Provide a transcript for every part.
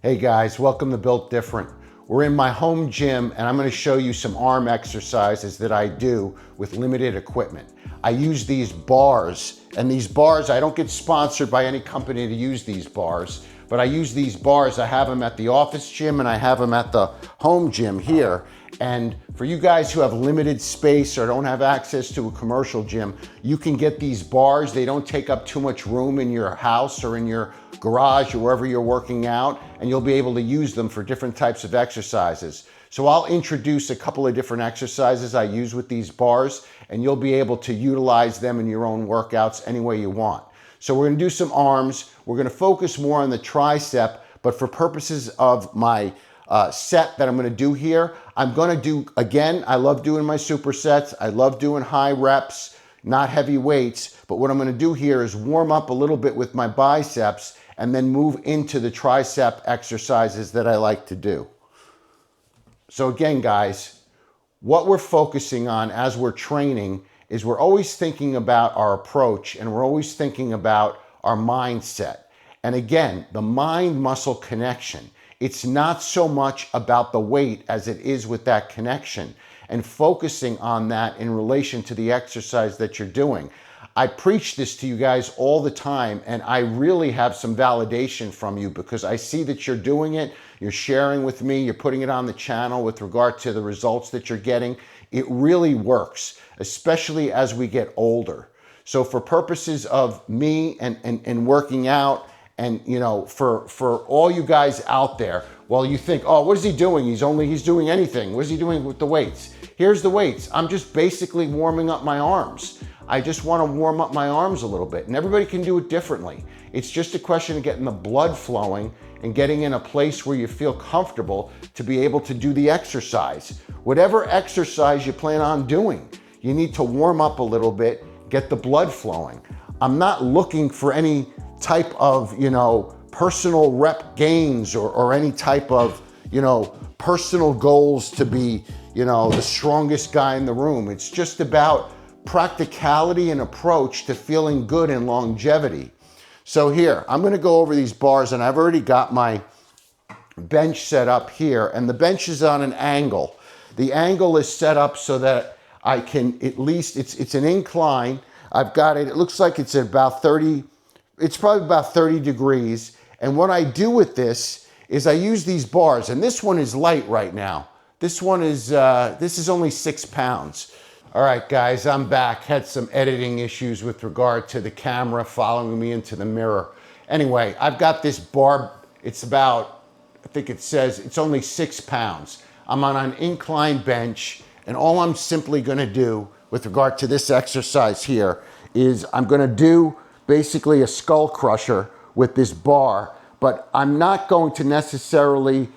Hey guys, welcome to Built Different. We're in my home gym and I'm going to show you some arm exercises that I do with limited equipment. I use these bars, and these bars, I don't get sponsored by any company to use these bars, but I use these bars. I have them at the office gym and I have them at the home gym here. And for you guys who have limited space or don't have access to a commercial gym, you can get these bars. They don't take up too much room in your house or in your garage or wherever you're working out, and you'll be able to use them for different types of exercises. So I'll introduce a couple of different exercises I use with these bars, and you'll be able to utilize them in your own workouts any way you want. So we're gonna do some arms. We're gonna focus more on the tricep, but for purposes of my set that I'm gonna do here, I'm gonna do, again, I love doing my supersets. I love doing high reps, not heavy weights, but what I'm gonna do here is warm up a little bit with my biceps and then move into the tricep exercises that I like to do. So again, guys, what we're focusing on as we're training is we're always thinking about our approach and we're always thinking about our mindset. And again, the mind-muscle connection. It's not so much about the weight as it is with that connection and focusing on that in relation to the exercise that you're doing. I preach this to you guys all the time, and I really have some validation from you because I see that you're doing it, you're sharing with me, you're putting it on the channel with regard to the results that you're getting. It really works, especially as we get older. So for purposes of me and working out, and you know, for all you guys out there, well, you think, oh, what is he doing? He's doing anything. What is he doing with the weights? Here's the weights. I'm just basically warming up my arms. I just want to warm up my arms a little bit, and everybody can do it differently. It's just a question of getting the blood flowing and getting in a place where you feel comfortable to be able to do the exercise. Whatever exercise you plan on doing, you need to warm up a little bit, get the blood flowing. I'm not looking for any type of, personal rep gains or any type of, personal goals to be, the strongest guy in the room. It's just about practicality and approach to feeling good and longevity. So here, I'm gonna go over these bars, and I've already got my bench set up here, and the bench is on an angle. The angle is set up so that I can at least, it's an incline. I've got it looks like it's at about 30, it's probably about 30 degrees. And what I do with this is I use these bars, and this one is light right now. This one is, this is only 6 pounds. All right, guys, I'm back. Had some editing issues with regard to the camera following me into the mirror. Anyway, I've got this bar. It's about, I think it says, it's only 6 pounds. I'm on an incline bench, and all I'm simply gonna do with regard to this exercise here is I'm gonna do basically a skull crusher with this bar, but I'm not going to necessarily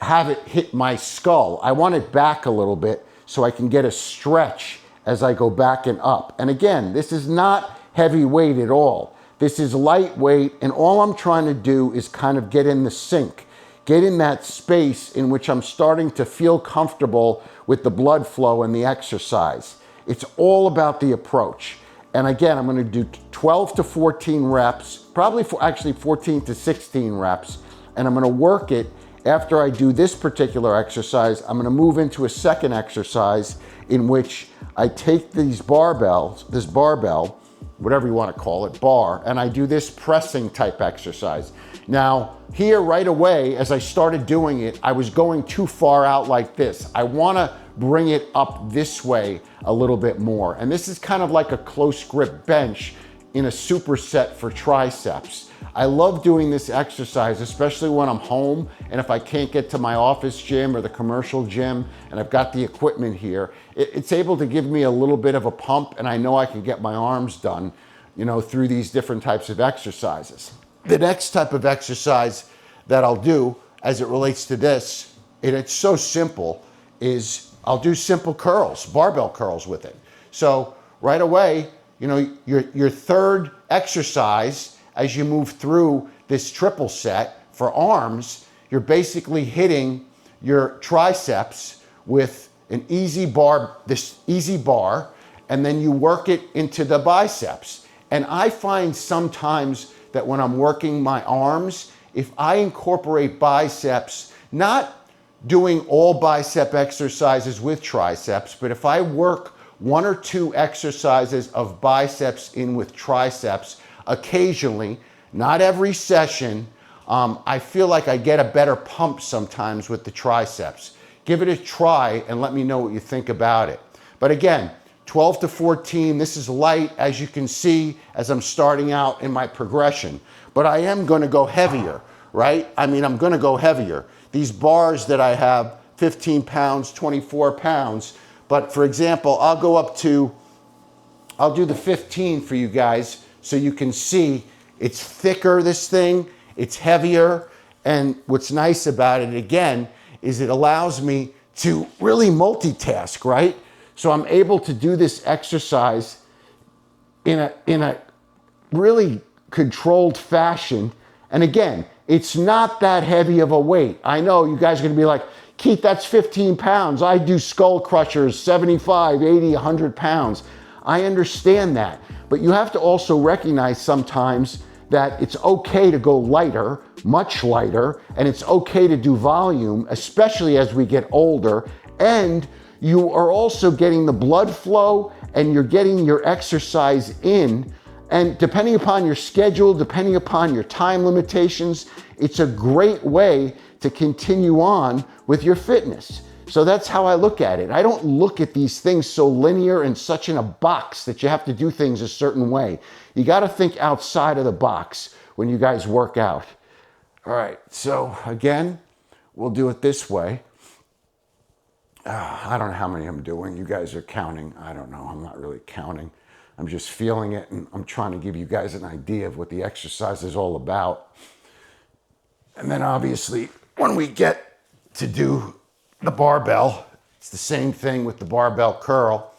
have it hit my skull. I want it back a little bit so I can get a stretch as I go back and up. And again, this is not heavy weight at all. This is lightweight, and all I'm trying to do is kind of get in the sync, get in that space in which I'm starting to feel comfortable with the blood flow and the exercise. It's all about the approach. And again, I'm gonna do 12 to 14 reps, probably actually 14 to 16 reps, and I'm gonna work it. After I do this particular exercise, I'm gonna move into a second exercise in which I take these barbells, this barbell, whatever you wanna call it, bar, and I do this pressing type exercise. Now, here right away, as I started doing it, I was going too far out like this. I wanna bring it up this way a little bit more. And this is kind of like a close grip bench in a superset for triceps. I love doing this exercise, especially when I'm home and if I can't get to my office gym or the commercial gym and I've got the equipment here. It's able to give me a little bit of a pump, and I know I can get my arms done, through these different types of exercises. The next type of exercise that I'll do as it relates to this, and it's so simple, is I'll do simple curls, barbell curls with it. So right away, your third exercise as you move through this triple set for arms, you're basically hitting your triceps with an easy bar, this easy bar, and then you work it into the biceps. And I find sometimes that when I'm working my arms, if I incorporate biceps, not doing all bicep exercises with triceps, but if I work 1 or 2 exercises of biceps in with triceps occasionally, not every session, I feel like I get a better pump sometimes with the triceps. Give it a try and let me know what you think about it. But again, 12 to 14, this is light, as you can see, as I'm starting out in my progression. But I am gonna go heavier, right? I mean, I'm gonna go heavier. These bars that I have, 15 pounds, 24 pounds, but for example, I'll do the 15 for you guys so you can see it's thicker, this thing, it's heavier, and what's nice about it, again, is it allows me to really multitask, right? So I'm able to do this exercise in a really controlled fashion. And again, it's not that heavy of a weight. I know you guys are gonna be like, Keith, that's 15 pounds. I do skull crushers, 75, 80, 100 pounds. I understand that, but you have to also recognize sometimes that it's okay to go lighter, much lighter, and it's okay to do volume, especially as we get older. And you are also getting the blood flow and you're getting your exercise in. And depending upon your schedule, depending upon your time limitations, it's a great way to continue on with your fitness. So that's how I look at it. I don't look at these things so linear and such in a box that you have to do things a certain way. You got to think outside of the box when you guys work out. All right, so again, we'll do it this way. I don't know how many I'm doing. You guys are counting. I don't know. I'm not really counting. I'm just feeling it, and I'm trying to give you guys an idea of what the exercise is all about. And then obviously, when we get to do the barbell, it's the same thing with the barbell curl,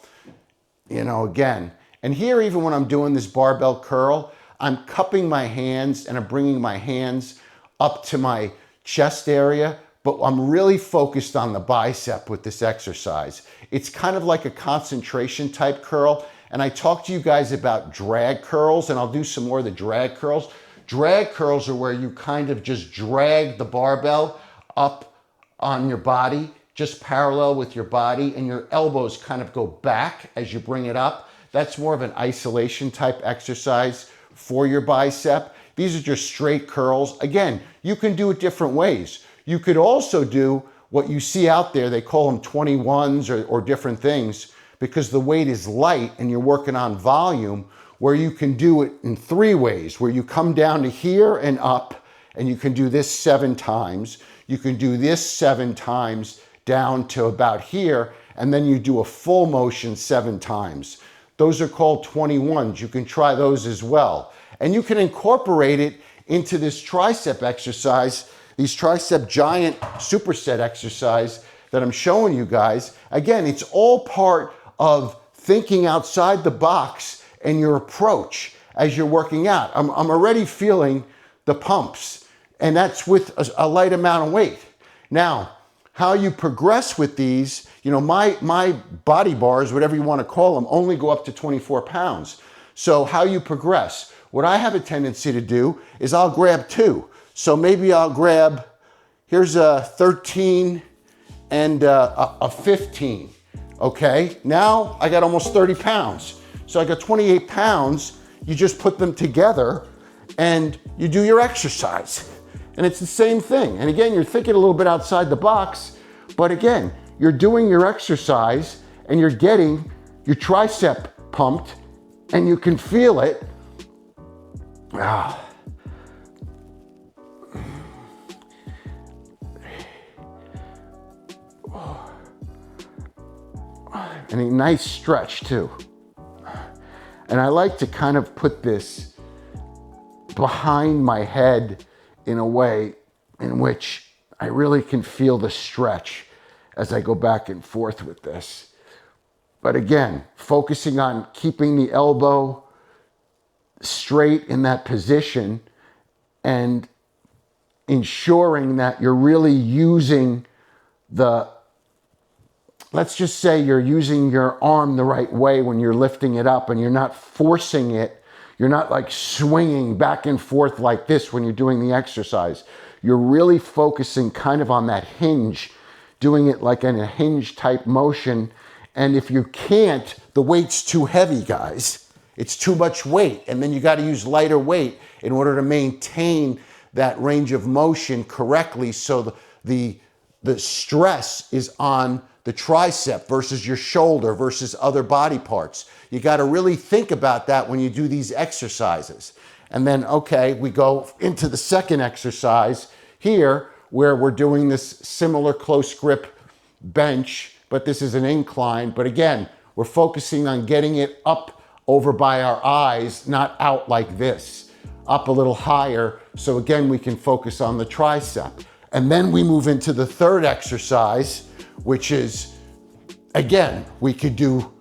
you know, again. And here, even when I'm doing this barbell curl, I'm cupping my hands and I'm bringing my hands up to my chest area, but I'm really focused on the bicep with this exercise. It's kind of like a concentration type curl. And I talked to you guys about drag curls, and I'll do some more of the drag curls. Drag curls are where you kind of just drag the barbell up on your body, just parallel with your body, and your elbows kind of go back as you bring it up. That's more of an isolation type exercise for your bicep. These are just straight curls. Again, you can do it different ways. You could also do what you see out there, they call them 21s or different things, because the weight is light and you're working on volume, where you can do it in 3 ways, where you come down to here and up, and you can do this 7 times. You can do this 7 times down to about here, and then you do a full motion 7 times. Those are called 21s. You can try those as well. And you can incorporate it into this tricep exercise, these tricep giant superset exercise that I'm showing you guys. Again, it's all part of thinking outside the box and your approach as you're working out. I'm already feeling the pumps, and that's with a light amount of weight. Now, how you progress with these, you know, my body bars, whatever you want to call them, only go up to 24 pounds. So how you progress, what I have a tendency to do is I'll grab 2. So maybe I'll grab, here's a 13 and a 15. Okay, now I got almost 30 pounds. So I got 28 pounds, you just put them together and you do your exercise. And it's the same thing. And again, you're thinking a little bit outside the box, but again, you're doing your exercise and you're getting your tricep pumped and you can feel it. And a nice stretch too. And I like to kind of put this behind my head in a way in which I really can feel the stretch as I go back and forth with this. But again, focusing on keeping the elbow straight in that position and ensuring that you're really using let's just say you're using your arm the right way when you're lifting it up and you're not forcing it. You're not like swinging back and forth like this when you're doing the exercise. You're really focusing kind of on that hinge, doing it like in a hinge type motion. And if you can't, the weight's too heavy, guys. It's too much weight. And then you got to use lighter weight in order to maintain that range of motion correctly, so the stress is on the tricep versus your shoulder versus other body parts. You got to really think about that when you do these exercises. And then, okay, we go into the second exercise here where we're doing this similar close grip bench, but this is an incline. But again, we're focusing on getting it up over by our eyes, not out like this, up a little higher. So again, we can focus on the tricep. And then we move into the third exercise, which is, again, we could do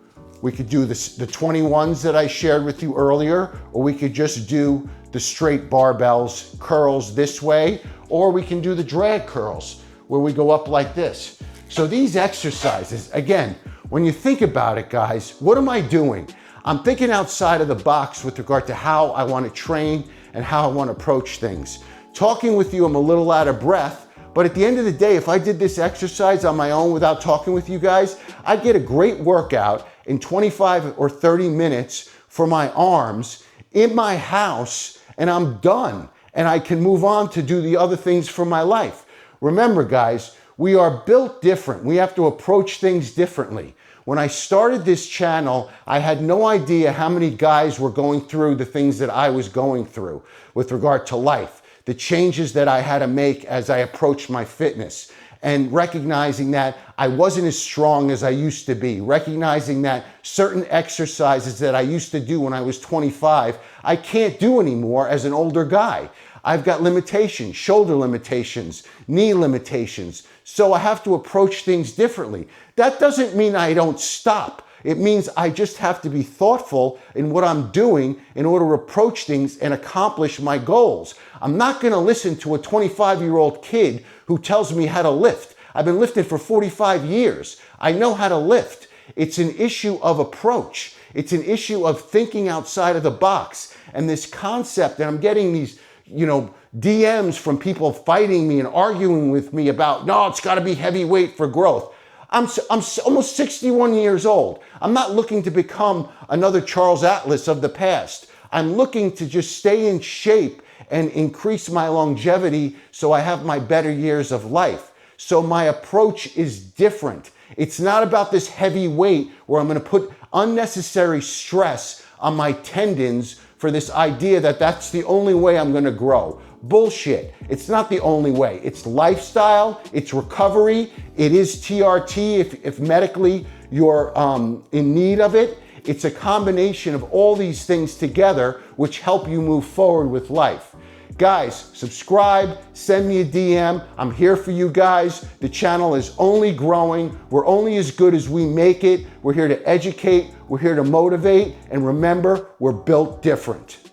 this, the 21s that I shared with you earlier, or we could just do the straight barbells, curls this way, or we can do the drag curls where we go up like this. So these exercises, again, when you think about it, guys, what am I doing? I'm thinking outside of the box with regard to how I want to train and how I want to approach things. Talking with you, I'm a little out of breath, but at the end of the day, if I did this exercise on my own without talking with you guys, I'd get a great workout in 25 or 30 minutes for my arms in my house, and I'm done. And I can move on to do the other things for my life. Remember, guys, we are built different. We have to approach things differently. When I started this channel, I had no idea how many guys were going through the things that I was going through with regard to life, the changes that I had to make as I approached my fitness, and recognizing that I wasn't as strong as I used to be, recognizing that certain exercises that I used to do when I was 25, I can't do anymore as an older guy. I've got limitations, shoulder limitations, knee limitations. So I have to approach things differently. That doesn't mean I don't stop. It means I just have to be thoughtful in what I'm doing in order to approach things and accomplish my goals. I'm not going to listen to a 25-year-old kid who tells me how to lift. I've been lifting for 45 years. I know how to lift. It's an issue of approach. It's an issue of thinking outside of the box. And this concept, and I'm getting these, DMs from people fighting me and arguing with me about, no, it's got to be heavyweight for growth. I'm almost 61 years old. I'm not looking to become another Charles Atlas of the past. I'm looking to just stay in shape and increase my longevity so I have my better years of life. So my approach is different. It's not about this heavy weight where I'm going to put unnecessary stress on my tendons for this idea that that's the only way I'm going to grow. Bullshit. It's not the only way. It's lifestyle, it's recovery, it is TRT if medically you're in need of it. It's a combination of all these things together which help you move forward with life. Guys, subscribe, send me a DM. I'm here for you guys. The channel is only growing. We're only as good as we make it. We're here to educate. We're here to motivate. And remember, we're built different.